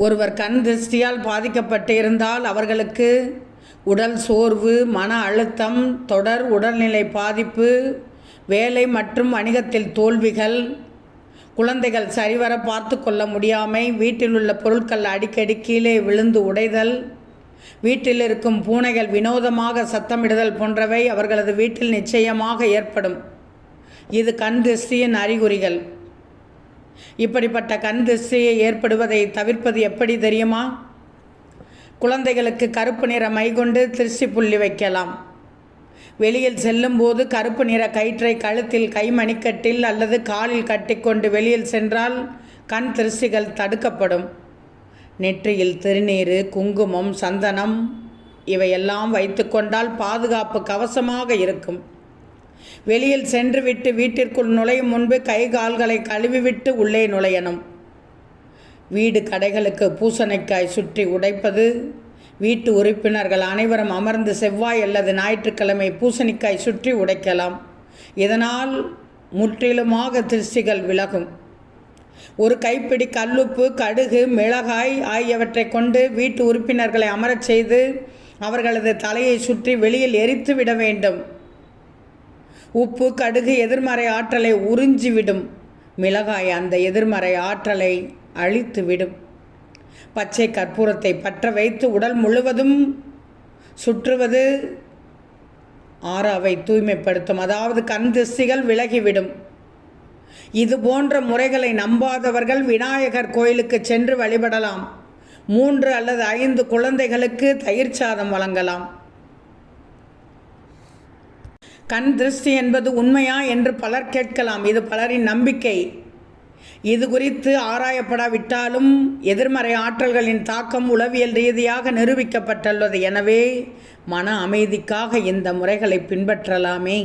ஒருவர் கண் திருஷ்டியால் பாதிக்கப்பட்டு இருந்தால் அவர்களுக்கு உடல் சோர்வு, மன அழுத்தம், தொடர் உடல்நிலை பாதிப்பு, வேலை மற்றும் வணிகத்தில் தோல்விகள், குழந்தைகள் சரிவர பார்த்து கொள்ள முடியாமை, வீட்டில் உள்ள பொருட்கள் அடிக்கடி கீழே விழுந்து உடைதல், வீட்டில் இருக்கும் பூனைகள் வினோதமாக சத்தமிடுதல் போன்றவை அவர்களது வீட்டில் நிச்சயமாக ஏற்படும். இது கண் திருஷ்டியின் அறிகுறிகள். இப்படிப்பட்ட கண் திருஷ்டியை ஏற்படுவதை தவிர்ப்பது எப்படி தெரியுமா? குழந்தைகளுக்கு கருப்பு நிற மை கொண்டு திருஷ்டி புள்ளி வைக்கலாம். வெளியில் செல்லும்போது கருப்பு நிற கயிற்றை கழுத்தில், கைமணிக்கட்டில் அல்லது காலில் கட்டிக்கொண்டு வெளியில் சென்றால் கண் திருஷ்டிகள் தடுக்கப்படும். நெற்றியில் திருநீறு, குங்குமம், சந்தனம் இவையெல்லாம் வைத்து கொண்டால் பாதுகாப்பு கவசமாக இருக்கும். வெளியில் சென்றுவிட்டு வீட்டிற்குள் நுழையும் முன்பு கை கால்களை கழுவிவிட்டு உள்ளே நுழையணும். வீடு கடைகளுக்கு பூசணிக்காய் சுற்றி உடைப்பது. வீட்டு உறுப்பினர்கள் அனைவரும் அமர்ந்து செவ்வாய் அல்லது ஞாயிற்றுக்கிழமை பூசணிக்காய் சுற்றி உடைக்கலாம். இதனால் முற்றிலுமாக திருஷ்டிகள் விலகும். ஒரு கைப்பிடி கல்லுப்பு, கடுகு, மிளகாய் ஆகியவற்றை கொண்டு வீட்டு உறுப்பினர்களை அமரச் செய்து அவர்களது தலையை சுற்றி வெளியில் எரித்து விட வேண்டும். உப்பு, கடுகு எதிர்மறை ஆற்றலை உறிஞ்சிவிடும். மிளகாய் அந்த எதிர்மறை ஆற்றலை அழித்துவிடும். பச்சை கற்பூரத்தை பற்ற வைத்து உடல் முழுவதும் சுற்றுவது ஆறாவை தூய்மைப்படுத்தும். அதாவது கண் திருஷ்டிகள் விலகிவிடும். இது போன்ற முறைகளை நம்பாதவர்கள் விநாயகர் கோயிலுக்கு சென்று வழிபடலாம். 3 அல்லது 5 குழந்தைகளுக்கு தயிர் சாதம் வழங்கலாம். கண் திருஷ்டி என்பது உண்மையா என்று பலர் கேட்கலாம். இது பலரின் நம்பிக்கை. இது குறித்து ஆராயப்படாவிட்டாலும் எதிர்மறை ஆற்றல்களின் தாக்கம் உளவியல் ரீதியாக நிரூபிக்கப்பட்டுள்ளது. எனவே மன அமைதிக்காக இந்த முறைகளை பின்பற்றலாமே.